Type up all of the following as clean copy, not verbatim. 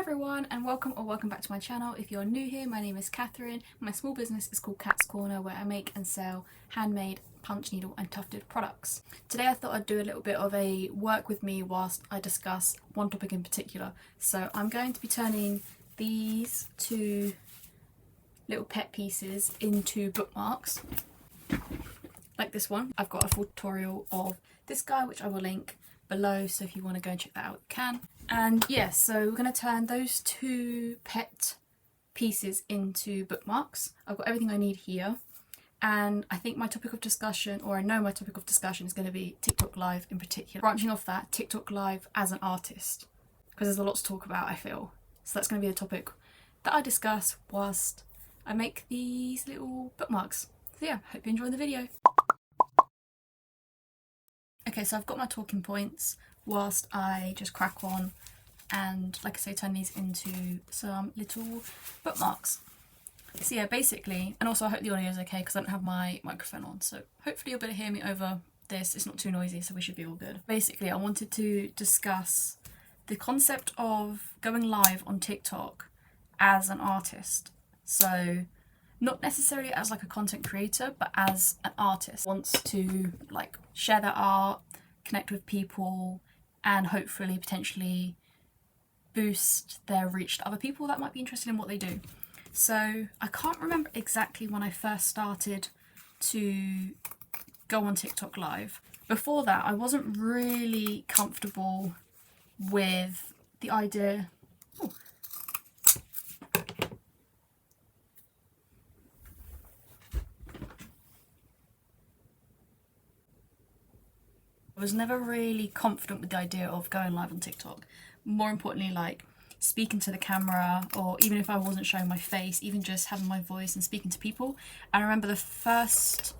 everyone, and welcome back to my channel. If you're new here, my name is Catherine. My small business is called Cat's Corner, where I make and sell handmade punch needle and tufted products. Today I thought I'd do a little bit of a work with me whilst I discuss one topic in particular. So I'm going to be turning these two little pet pieces into bookmarks, like this one. I've got a full tutorial of this guy, which I will link below, so if you want to go and check that out, you can. And yes, so we're going to turn those two pet pieces into bookmarks. I've got everything I need here, and I think my topic of discussion, or I know my topic of discussion, is going to be TikTok Live in particular. Branching off that, TikTok Live as an artist, because there's a lot to talk about, I feel. So that's going to be a topic that I discuss whilst I make these little bookmarks. So yeah, hope you enjoy the video. Okay, so I've got my talking points whilst I just crack on and, like I say, turn these into some little bookmarks. So yeah, basically, and also I hope the audio is okay because I don't have my microphone on, so hopefully you'll be able to hear me over this. It's not too noisy, so we should be all good. Basically, I wanted to discuss the concept of going live on TikTok as an artist. So not necessarily as like a content creator, but as an artist wants to like share their art, connect with people, and hopefully potentially boost their reach to other people that might be interested in what they do. So I can't remember exactly when I first started to go on TikTok Live. Before that, I wasn't really comfortable with the idea. Ooh. I was never really confident with the idea of going live on TikTok. More importantly, like speaking to the camera, or even if I wasn't showing my face, even just having my voice and speaking to people. And I remember the first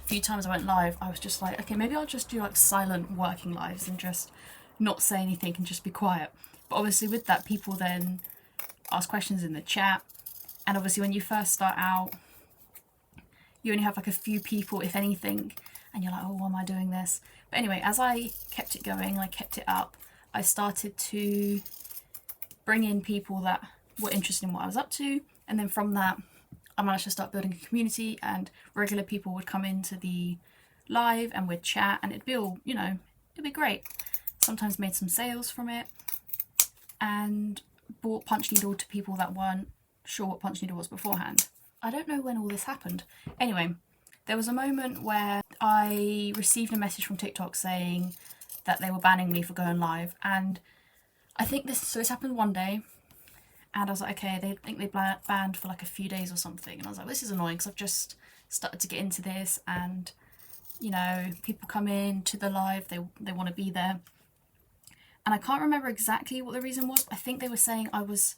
few times I went live, I was just like, okay, maybe I'll just do like silent working lives and just not say anything and just be quiet. But obviously with that, people then ask questions in the chat. And obviously when you first start out, you only have like a few people, if anything, and you're like, oh, why am I doing this? But anyway, as I kept it going, I kept it up, I started to bring in people that were interested in what I was up to. And then from that, I managed to start building a community, and regular people would come into the live and we'd chat, and it'd be all, you know, it'd be great. Sometimes made some sales from it, and bought punch needle to people that weren't sure what punch needle was beforehand. I don't know when all this happened. Anyway, there was a moment where I received a message from TikTok saying that they were banning me for going live, and I think this happened one day, and I was like, okay, they think they banned for like a few days or something, and I was like, this is annoying because I've just started to get into this, and you know, people come in to the live, they want to be there, and I can't remember exactly what the reason was, but I think they were saying I was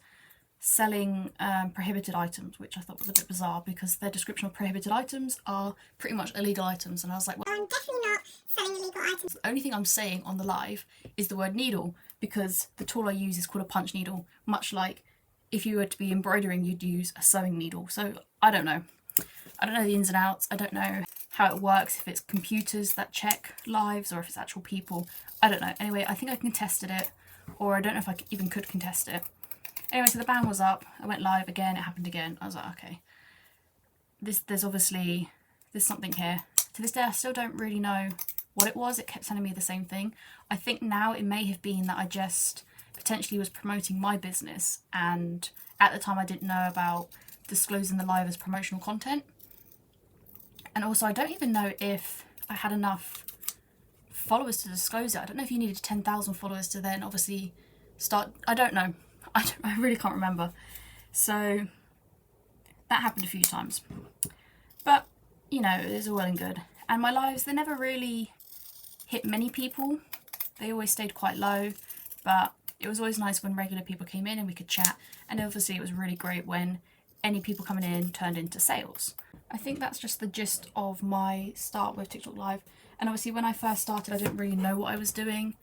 selling prohibited items, which I thought was a bit bizarre because their description of prohibited items are pretty much illegal items, and I was like, well, I'm definitely not selling illegal items. The only thing I'm saying on the live is the word needle, because the tool I use is called a punch needle, much like if you were to be embroidering, you'd use a sewing needle. So I don't know the ins and outs. I don't know how it works, if it's computers that check lives or if it's actual people. I don't know. Anyway, I think I contested it, or I don't know if I even could contest it. Anyway, so the ban was up, I went live again, it happened again. I was like, okay, there's something here. To this day, I still don't really know what it was. It kept telling me the same thing. I think now it may have been that I just potentially was promoting my business, and at the time I didn't know about disclosing the live as promotional content. And also I don't even know if I had enough followers to disclose it. I don't know if you needed 10,000 followers to then obviously start. I don't know. I really can't remember. So that happened a few times. But, you know, it was all well and good. And my lives, they never really hit many people. They always stayed quite low. But it was always nice when regular people came in and we could chat. And obviously it was really great when any people coming in turned into sales. I think that's just the gist of my start with TikTok Live. And obviously when I first started, I didn't really know what I was doing.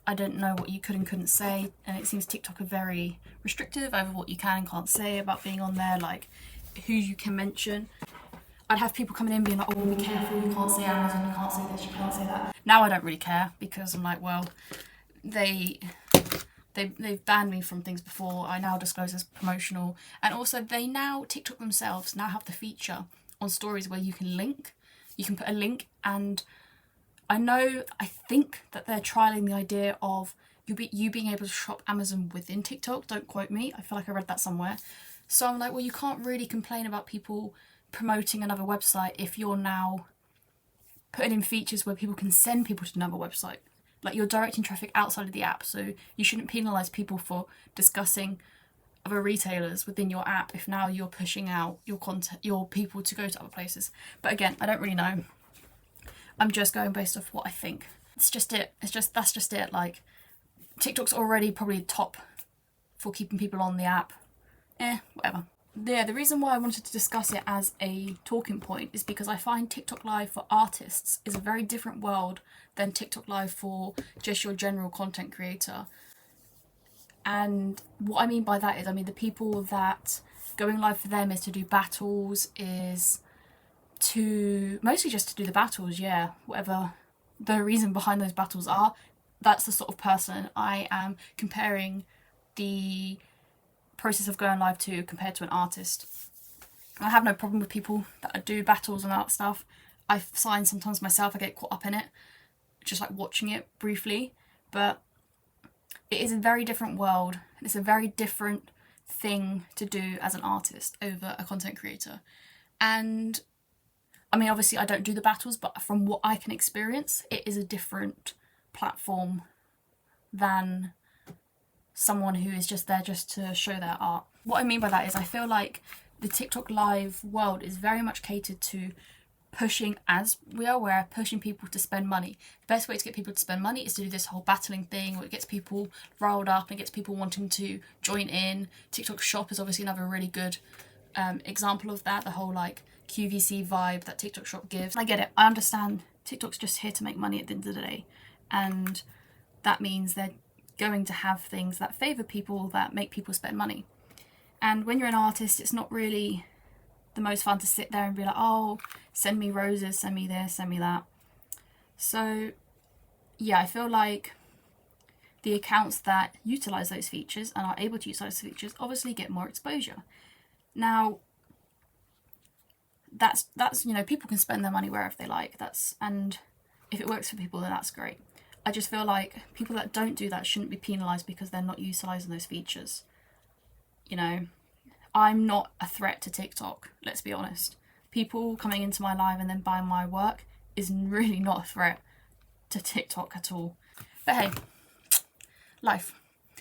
I didn't know what you could and couldn't say, and it seems TikTok are very restrictive over what you can and can't say about being on there, like who you can mention. I'd have people coming in being like, oh, be careful, you can't say Amazon, you can't say this, you can't say that. Now I don't really care, because I'm like, well, they They've banned me from things before. I now disclose as promotional. And also TikTok themselves now have the feature on stories where you can link. You can put a link, and I think that they're trialing the idea of you being able to shop Amazon within TikTok. Don't quote me. I feel like I read that somewhere. So I'm like, well, you can't really complain about people promoting another website if you're now putting in features where people can send people to another website. Like, you're directing traffic outside of the app, so you shouldn't penalise people for discussing other retailers within your app if now you're pushing out your content, your people to go to other places. But again, I don't really know. I'm just going based off what I think. That's just it. Like, TikTok's already probably top for keeping people on the app. Whatever. Yeah, the reason why I wanted to discuss it as a talking point is because I find TikTok Live for artists is a very different world than TikTok Live for just your general content creator. And what I mean by that is, the people that going live for them is to do battles, is to mostly just to do the battles, yeah, whatever the reason behind those battles are. That's the sort of person I am comparing the process of going live to compared to an artist. I have no problem with people that do battles and that stuff. I find sometimes myself I get caught up in it, just like watching it briefly, but it is a very different world, and it's a very different thing to do as an artist over a content creator. And obviously I don't do the battles, but from what I can experience, it is a different platform than someone who is just there just to show their art. What I mean by that is, I feel like the TikTok Live world is very much catered to pushing, as we are aware, pushing people to spend money. The best way to get people to spend money is to do this whole battling thing where it gets people riled up and gets people wanting to join in. TikTok Shop is obviously another really good example of that, the whole like QVC vibe that TikTok Shop gives. I get it, I understand TikTok's just here to make money at the end of the day, and that means they're going to have things that favour people, that make people spend money. And when you're an artist, it's not really the most fun to sit there and be like, oh, send me roses, send me this, send me that. So yeah, I feel like the accounts that utilise those features and are able to utilise those features obviously get more exposure. Now, that's people can spend their money wherever they like. And if it works for people, then that's great. I just feel like people that don't do that shouldn't be penalised because they're not utilising those features. I'm not a threat to TikTok, let's be honest. People coming into my live and then buying my work is really not a threat to TikTok at all. But hey, life.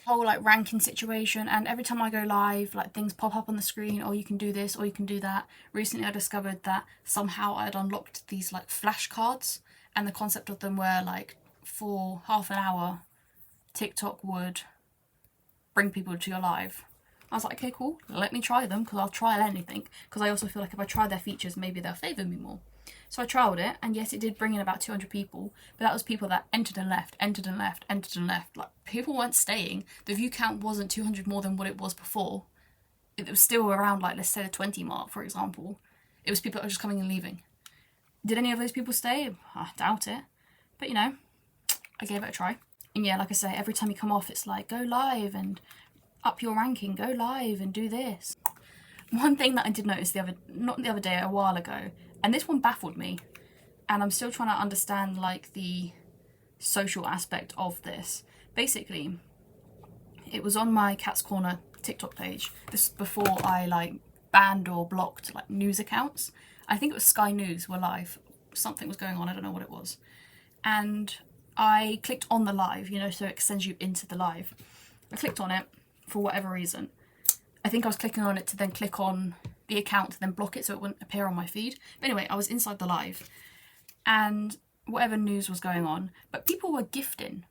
Whole like ranking situation, and every time I go live, like things pop up on the screen, or you can do this, or you can do that. Recently I discovered that somehow I'd unlocked these like flashcards, and the concept of them were like, for half an hour, TikTok would bring people to your live. I was like, okay, cool, let me try them, because I'll trial anything, because I also feel like if I try their features, maybe they'll favour me more. So I trialled it, and yes, it did bring in about 200 people, but that was people that entered and left. Like, people weren't staying. The view count wasn't 200 more than what it was before. It was still around, like, let's say the 20 mark, for example. It was people that were just coming and leaving. Did any of those people stay? I doubt it. But, I gave it a try. And yeah, like I say, every time you come off, it's like, go live and up your ranking, go live and do this. One thing that I did notice a while ago, and this one baffled me, and I'm still trying to understand like the social aspect of this. Basically, it was on my Cat's Corner TikTok page. This was before I like banned or blocked like news accounts. I think it was Sky News were live. Something was going on, I don't know what it was. And I clicked on the live, so it sends you into the live. I clicked on it for whatever reason. I think I was clicking on it to then click on the account to then block it so it wouldn't appear on my feed. But anyway, I was inside the live and whatever news was going on, but people were gifting.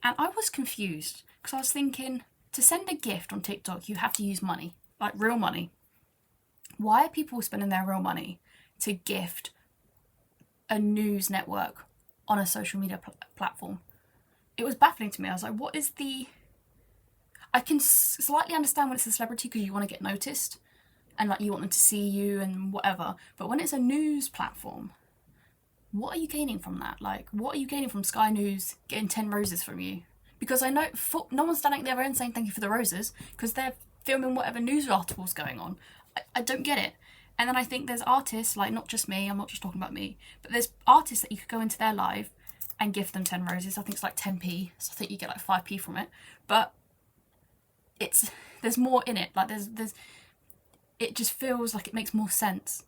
And I was confused because I was thinking, to send a gift on TikTok, you have to use money, like real money. Why are people spending their real money to gift a news network on a social media platform? It was baffling to me. I was like, what is the... I can slightly understand when it's a celebrity because you want to get noticed and like you want them to see you and whatever. But when it's a news platform, what are you gaining from that? Like, what are you gaining from Sky News getting 10 roses from you? because I know no one's standing at the other end saying thank you for the roses, because they're filming whatever news article's going on. I don't get it. And then I think there's artists, like, not just me, I'm not just talking about me, but there's artists that you could go into their live and give them 10 roses. I think it's like 10p, so I think you get like 5p from it. But there's more in it. Like it just feels like it makes more sense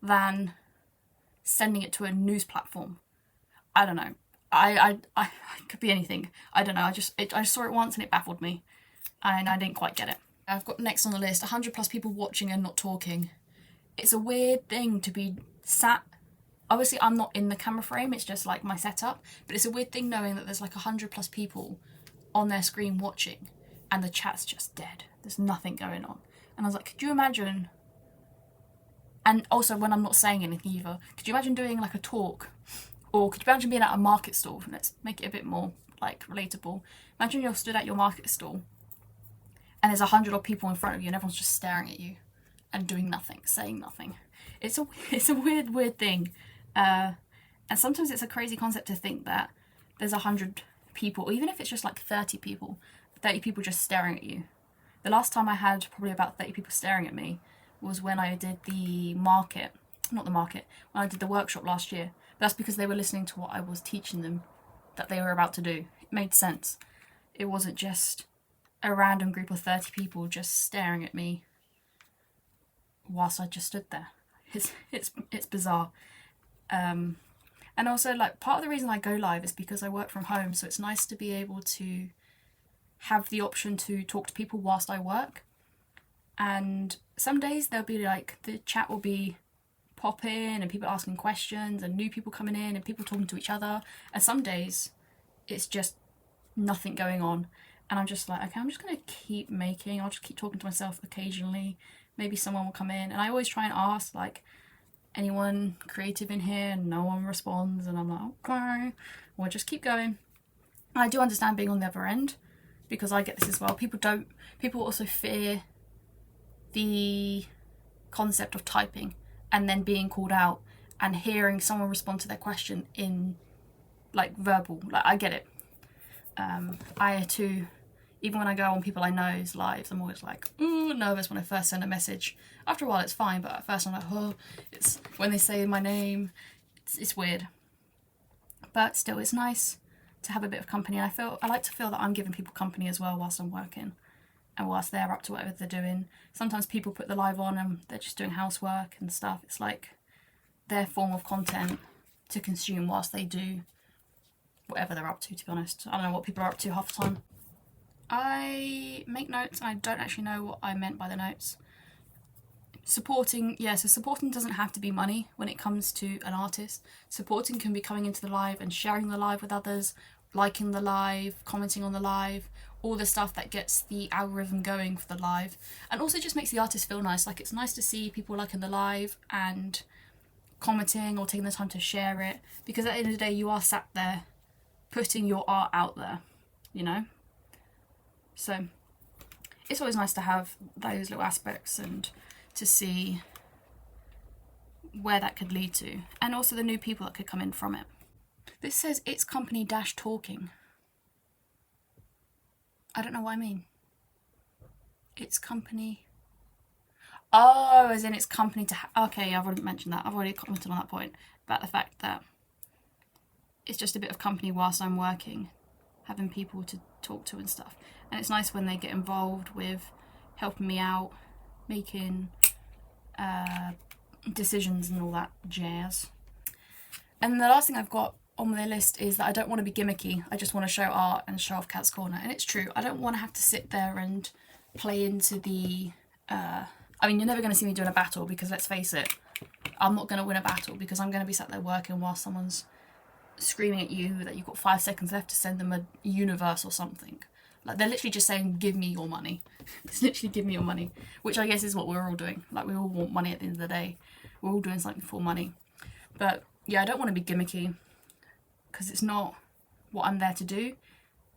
than sending it to a news platform. I don't know. I could be anything. I don't know. I just saw it once and it baffled me, and I didn't quite get it. I've got next on the list 100 plus people watching and not talking. It's a weird thing to be sat. Obviously, I'm not in the camera frame. It's just like my setup. But it's a weird thing knowing that there's like 100 plus people on their screen watching, and the chat's just dead. There's nothing going on. And I was like, could you imagine? And also, when I'm not saying anything either, could you imagine doing like a talk? Or could you imagine being at a market stall? Let's make it a bit more like relatable. Imagine you're stood at your market stall and there's 100 odd people in front of you and everyone's just staring at you and doing nothing, saying nothing. It's a weird thing. And sometimes it's a crazy concept to think that there's 100 people, or even if it's just like 30 people just staring at you. The last time I had probably about 30 people staring at me was when I did when I did the workshop last year. But that's because they were listening to what I was teaching them that they were about to do. It made sense. It wasn't just a random group of 30 people just staring at me whilst I just stood there. It's bizarre. And also, like, part of the reason I go live is because I work from home, so it's nice to be able to have the option to talk to people whilst I work. And some days there'll be like, the chat will be popping and people asking questions and new people coming in and people talking to each other. And some days it's just nothing going on. And I'm just like, okay, I'm just going to keep making. I'll just keep talking to myself occasionally. Maybe someone will come in. And I always try and ask, like, anyone creative in here? And no one responds. And I'm like, okay, we'll just keep going. And I do understand being on the other end, because I get this as well. People also fear the concept of typing and then being called out and hearing someone respond to their question in, like, verbal. Like, I get it. I too, even when I go on people I know's lives, I'm always like, nervous when I first send a message. After a while it's fine, but at first I'm like, oh, it's when they say my name, it's weird. But still, it's nice to have a bit of company. I like to feel that I'm giving people company as well whilst I'm working and whilst they're up to whatever they're doing. Sometimes people put the live on and they're just doing housework and stuff. It's like their form of content to consume whilst they do whatever they're up to be honest. I don't know what people are up to half the time. I make notes and I don't actually know what I meant by the notes. Supporting doesn't have to be money when it comes to an artist. Supporting can be coming into the live and sharing the live with others, liking the live, commenting on the live, all the stuff that gets the algorithm going for the live, and also just makes the artist feel nice. Like, it's nice to see people liking the live and commenting or taking the time to share it, because at the end of the day you are sat there putting your art out there, you know? So it's always nice to have those little aspects and to see where that could lead to, and also the new people that could come in from it. This says it's company - talking. I don't know what I mean. It's company. Oh, as in it's company to... Okay, I've already mentioned that. I've already commented on that point about the fact that it's just a bit of company whilst I'm working, having people to talk to and stuff. And it's nice when they get involved with helping me out, making decisions and all that jazz. And the last thing I've got on my list is that I don't want to be gimmicky. I just want to show art and show off Cat's Corner. And it's true. I don't want to have to sit there and play into the... I mean, you're never going to see me doing a battle, because let's face it, I'm not going to win a battle, because I'm going to be sat there working while someone's screaming at you that you've got 5 seconds left to send them a universe or something. Like, they're literally just saying, give me your money. It's literally, give me your money. Which I guess is what we're all doing. Like, we all want money at the end of the day. We're all doing something for money. But, yeah, I don't want to be gimmicky, because it's not what I'm there to do.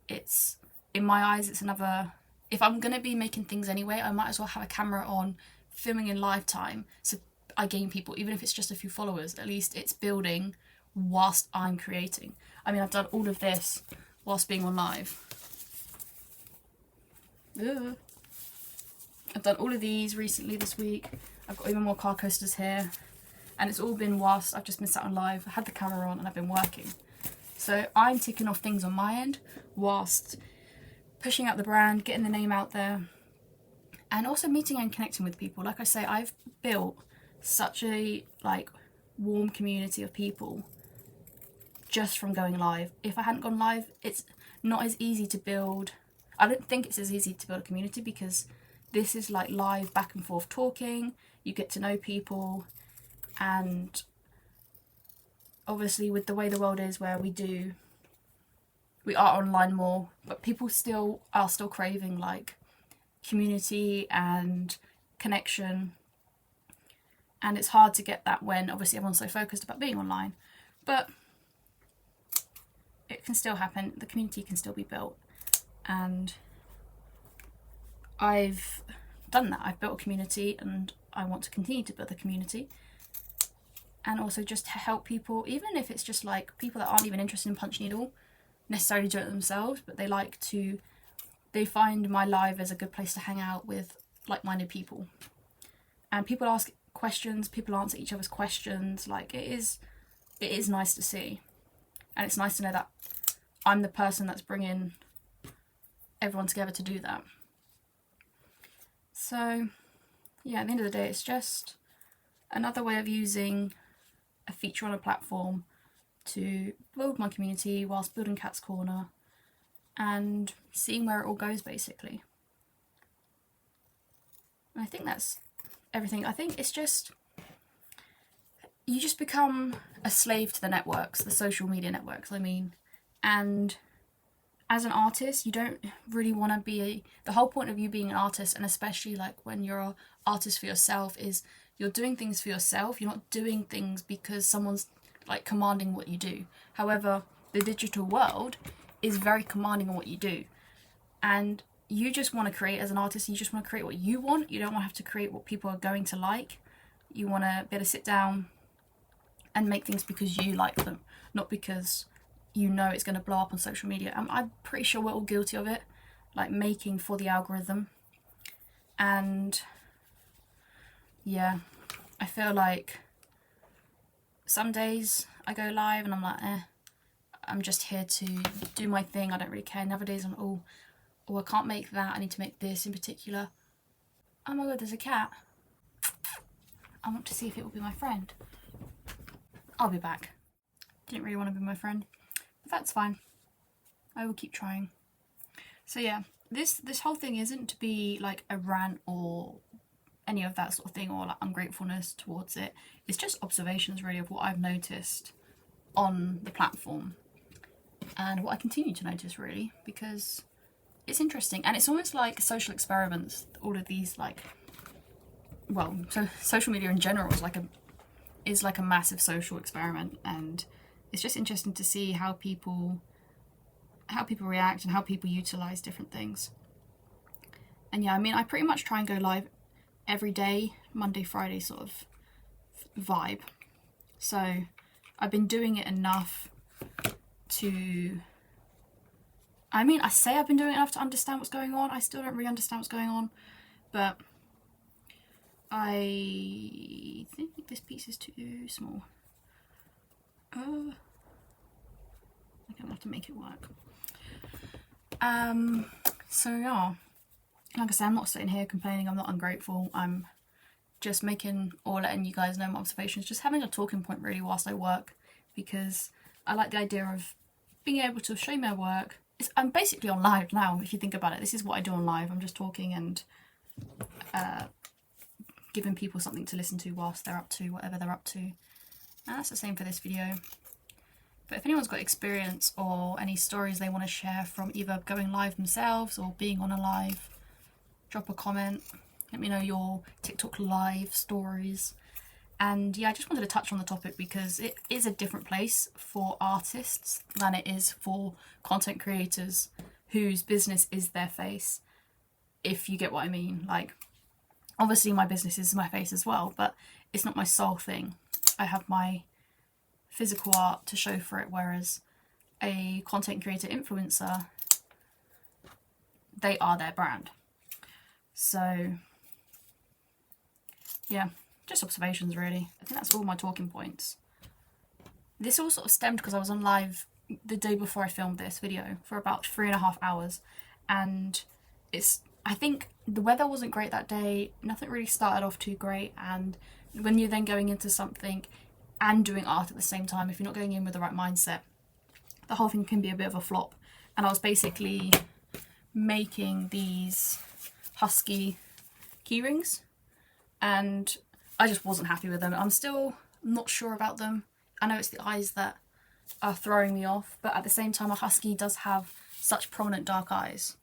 It's, in my eyes, it's another... If I'm going to be making things anyway, I might as well have a camera on, filming in live time, so I gain people, even if it's just a few followers. At least it's building whilst I'm creating. I mean, I've done all of this whilst being on live. Ugh. I've done all of these recently this week. I've got even more car coasters here. And it's all been whilst I've just been sat on live, I had the camera on and I've been working. So I'm ticking off things on my end whilst pushing out the brand, getting the name out there, and also meeting and connecting with people. Like I say, I've built such a warm community of people just from going live. If I hadn't gone live, it's not as easy to build. I don't think it's as easy to build a community because this is like live back and forth talking. You get to know people, and obviously with the way the world is, where we are online more, but people are still craving like community and connection, and it's hard to get that when obviously everyone's so focused about being online. But it can still happen. The community can still be built, and I've done that. I've built a community and I want to continue to build a community, and also just to help people, even if it's just like people that aren't even interested in Punch Needle necessarily do it themselves, but they find my live as a good place to hang out with like-minded people. And people ask questions, people answer each other's questions. Like it is nice to see, and it's nice to know that I'm the person that's bringing everyone together to do that. So yeah, at the end of the day, it's just another way of using a feature on a platform to build my community whilst building Cat's Corner and seeing where it all goes, basically. And I think that's everything. I think it's just, you just become a slave to the networks, the social media networks, I mean. And as an artist, you don't really want to be the whole point of you being an artist, and especially like when you're an artist for yourself, is you're doing things for yourself. You're not doing things because someone's like commanding what you do. However, the digital world is very commanding on what you do, and you just want to create as an artist. You just want to create what you want. You don't want to have to create what people are going to like. You want to be able to sit down and make things because you like them, not because you know it's going to blow up on social media. I'm pretty sure we're all guilty of it, like making for the algorithm. And yeah, I feel like some days I go live and I'm like, I'm just here to do my thing, I don't really care. And other days I'm, oh, I can't make that, I need to make this in particular. Oh my god, there's a cat. I want to see if it will be my friend. I'll be back. Didn't really want to be my friend, but that's fine. I will keep trying. So yeah, this whole thing isn't to be like a rant or any of that sort of thing, or like ungratefulness towards it. It's just observations really of what I've noticed on the platform and what I continue to notice, really, because it's interesting. And it's almost like social experiments, all of these, like, well, so social media in general is like a massive social experiment, and it's just interesting to see how people react and how people utilize different things. And yeah, I mean, I pretty much try and go live every day, Monday, Friday sort of vibe. So I've been doing it enough to, I mean, I say I've been doing it enough to understand what's going on. I still don't really understand what's going on, but I think this piece is too small. I'm gonna have to make it work. So yeah, like I said, I'm not sitting here complaining, I'm not ungrateful, I'm just making or letting you guys know my observations, just having a talking point really whilst I work, because I like the idea of being able to show my work. I'm basically on live now, if you think about it. This is what I do on live. I'm just talking and giving people something to listen to whilst they're up to whatever they're up to. And that's the same for this video. But if anyone's got experience or any stories they want to share from either going live themselves or being on a live, drop a comment. Let me know your TikTok live stories. And yeah, I just wanted to touch on the topic because it is a different place for artists than it is for content creators whose business is their face, if you get what I mean. Like, obviously my business is my face as well, but it's not my sole thing. I have my physical art to show for it, whereas a content creator influencer, they are their brand. So yeah, just observations really. I think that's all my talking points. This all sort of stemmed because I was on live the day before I filmed this video for about 3.5 hours, and I think the weather wasn't great that day. Nothing really started off too great, and when you're then going into something and doing art at the same time, if you're not going in with the right mindset, the whole thing can be a bit of a flop. And I was basically making these husky keyrings, and I just wasn't happy with them. I'm still not sure about them. I know it's the eyes that are throwing me off, but at the same time, a husky does have such prominent dark eyes.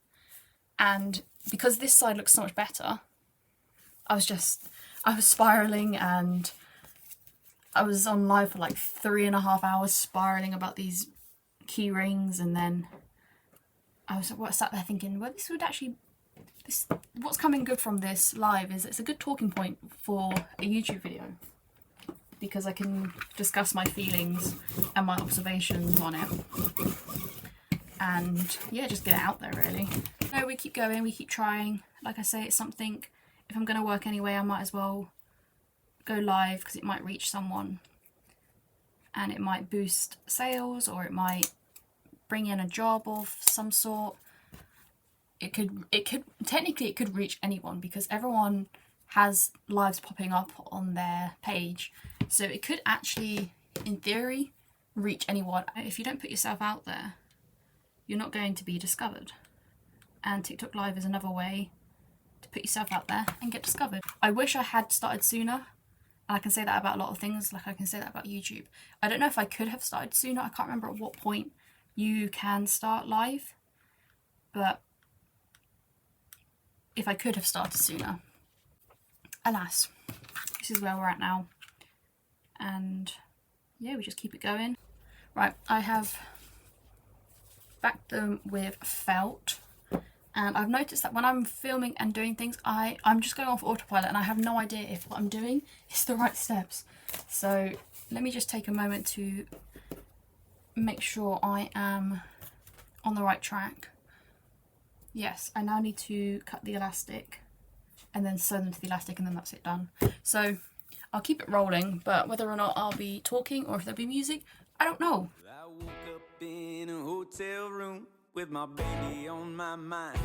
And because this side looks so much better, I was spiraling, and I was on live for like 3.5 hours spiraling about these key rings, and then I was sat there thinking, well, what's coming good from this live is it's a good talking point for a YouTube video, because I can discuss my feelings and my observations on it, and yeah, just get it out there really. No, we keep going, we keep trying. Like I say, it's something, if I'm going to work anyway, I might as well go live, because it might reach someone and it might boost sales, or it might bring in a job of some sort. It could reach anyone, because everyone has lives popping up on their page, so it could actually, in theory, reach anyone. If you don't put yourself out there, you're not going to be discovered, and TikTok Live is another way to put yourself out there and get discovered. I wish I had started sooner, and I can say that about a lot of things, like I can say that about YouTube. I don't know if I could have started sooner. I can't remember at what point you can start live, but if I could have started sooner, alas, this is where we're at now. And yeah, we just keep it going. Right, I have backed them with felt, and I've noticed that when I'm filming and doing things, I'm just going off autopilot, and I have no idea if what I'm doing is the right steps. So let me just take a moment to make sure I am on the right track. Yes, I now need to cut the elastic and then sew them to the elastic, and then that's it, done. So I'll keep it rolling, but whether or not I'll be talking or if there'll be music, I don't know. I woke up in a hotel room with my baby on my mind.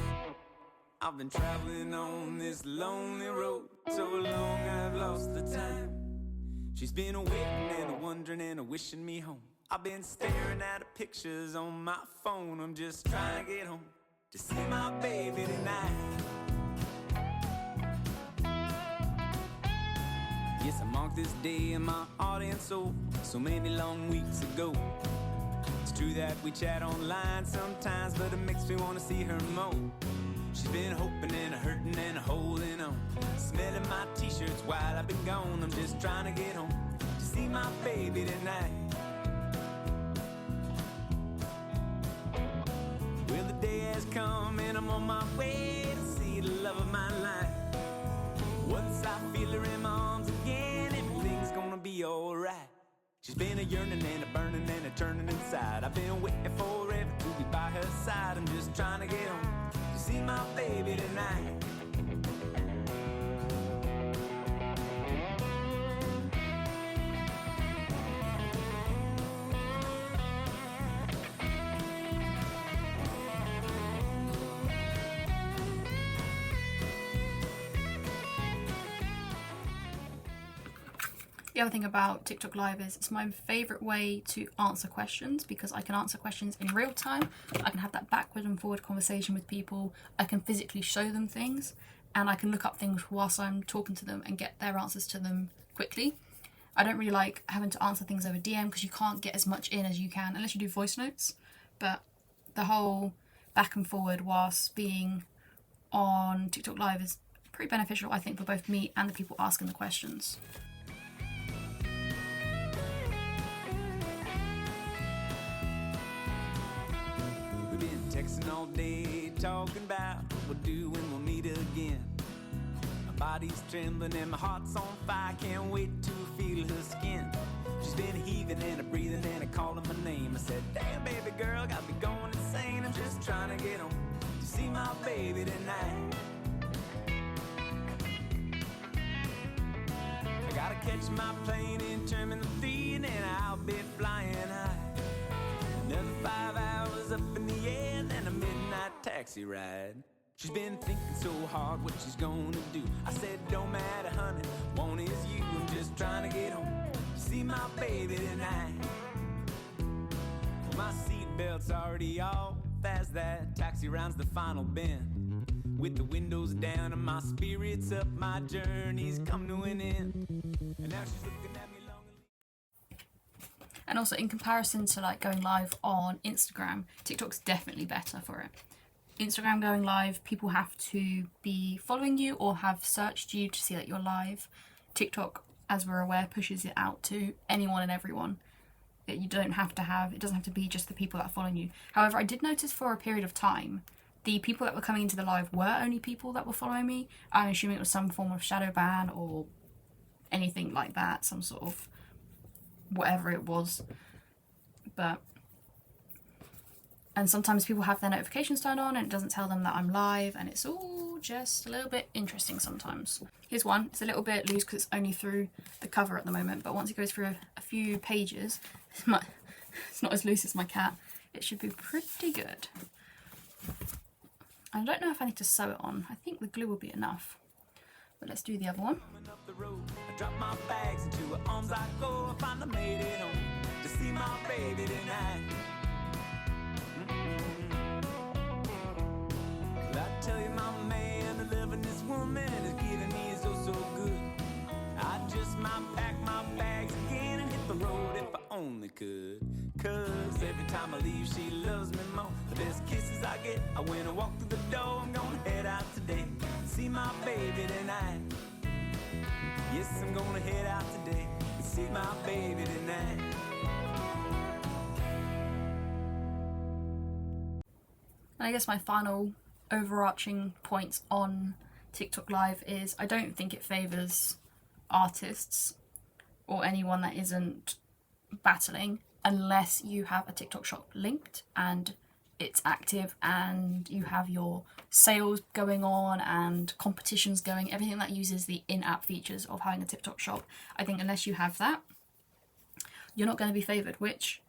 I've been traveling on this lonely road so long I've lost the time. She's been waiting and wondering and wishing me home. I've been staring at her pictures on my phone. I'm just trying to get home to see my baby tonight. Yes, I marked this day in my heart and soul so many long weeks ago. It's true that we chat online sometimes, but it makes me want to see her more. She's been hoping and hurting and holding on, smelling my t-shirts while I've been gone. I'm just trying to get home to see my baby tonight. Well, the day has come and I'm on my way to see the love of my life. Once I feel her in my arms again, everything's gonna be alright. She's been a yearning and a burning and a turning inside. I've been waiting forever to be by her side. I'm just trying to get home to see my baby tonight. The other thing about TikTok Live is it's my favourite way to answer questions, because I can answer questions in real time. I can have that backward and forward conversation with people. I can physically show them things, and I can look up things whilst I'm talking to them and get their answers to them quickly. I don't really like having to answer things over DM, because you can't get as much in as you can unless you do voice notes. But the whole back and forward whilst being on TikTok Live is pretty beneficial, I think, for both me and the people asking the questions. We've been texting all day, talking about what we'll do when we'll meet again. My body's trembling and my heart's on fire. Can't wait to feel her skin. She's been heaving and a breathing and a calling my name. I said, damn baby girl, got me going insane. I'm just trying to get home to see my baby tonight. catch my plane in Terminal 3 and then I'll be flying high. Another 5 hours up in the air and then a midnight taxi ride. She's been thinking so hard what she's gonna do. I said, don't matter, honey, one is you. I'm just trying to get home, see my baby tonight. My seatbelt's already off as that taxi rounds the final bend. With the windows down and my spirits up, my journey's come to an end. And now she's looking at me longingly. And also, in comparison to like going live on Instagram, TikTok's definitely better for it. Instagram going live, people have to be following you or have searched you to see that you're live. TikTok, as we're aware, pushes it out to anyone and everyone. That you don't have to have, it doesn't have to be just the people that are following you. However, I did notice for a period of time, the people that were coming into the live were only people that were following me. I'm assuming it was some form of shadow ban or anything like that, some sort of whatever it was. And sometimes people have their notifications turned on and it doesn't tell them that I'm live, and it's all just a little bit interesting sometimes. Here's one. It's a little bit loose because it's only through the cover at the moment, but once it goes through a few pages, it's not as loose as my cat. It should be pretty good. I don't know if I need to sew it on. I think the glue will be enough. But let's do the other one. Up the road, I drop my bags into her arms I go. I finally made it home to see my baby tonight. I tell you, my man, loving this woman is giving me so good. I just might pack my bags again and hit the road if I only could. Cause every time I leave, she loves me more. The best kisses I get, I when I walk through the door. I'm gonna head out today, see my baby tonight. Yes, I'm gonna head out today and see my baby tonight. And I guess my final overarching points on TikTok Live is I don't think it favours artists or anyone that isn't battling unless you have a TikTok shop linked and it's active and you have your sales going on and competitions going, everything that uses the in-app features of having a TikTok shop. I think unless you have that, you're not going to be favoured, which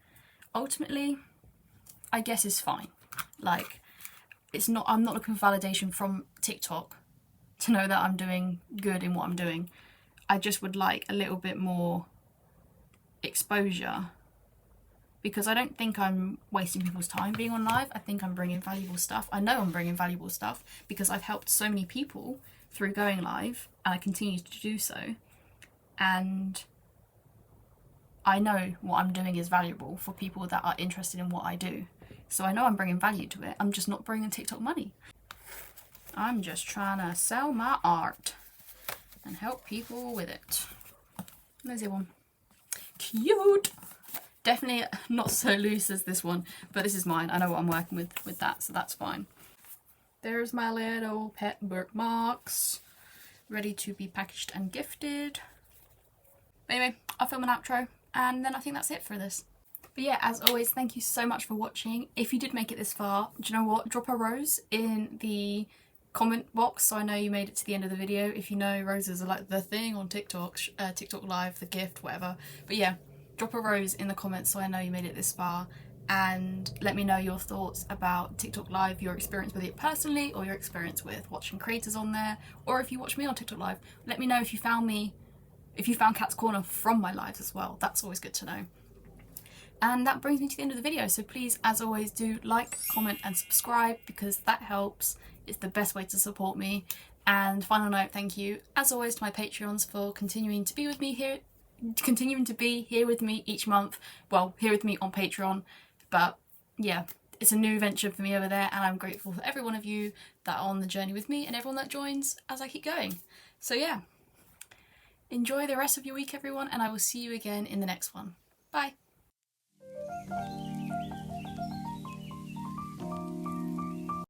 ultimately I guess is fine. Like, I'm not looking for validation from TikTok to know that I'm doing good in what I'm doing. I just would like a little bit more exposure, because I don't think I'm wasting people's time being on live. I think I'm bringing valuable stuff. I know I'm bringing valuable stuff because I've helped so many people through going live and I continue to do so. And I know what I'm doing is valuable for people that are interested in what I do. So I know I'm bringing value to it. I'm just not bringing TikTok money. I'm just trying to sell my art and help people with it. There's the one. Cute! Definitely not so loose as this one, but this is mine. I know what I'm working with that, so that's fine. There's my little pet bookmarks, ready to be packaged and gifted. But anyway, I'll film an outro, and then I think that's it for this. But yeah, as always, thank you so much for watching. If you did make it this far, do you know what? Drop a rose in the comment box so I know you made it to the end of the video. If you know, roses are like the thing on TikTok, TikTok Live, the gift, whatever. But yeah, drop a rose in the comments so I know you made it this far, and let me know your thoughts about TikTok Live, your experience with it personally, or your experience with watching creators on there, or if you watch me on TikTok Live, let me know if you found Cat's Corner from my lives as well. That's always good to know. And that brings me to the end of the video, so please, as always, do like, comment and subscribe because that helps. It's the best way to support me. And final note, thank you as always to my Patreons for continuing to be here with me each month. Well, here with me on Patreon, but yeah, it's a new venture for me over there, and I'm grateful for every one of you that are on the journey with me and everyone that joins as I keep going. So yeah, enjoy the rest of your week, everyone, and I will see you again in the next one. Bye.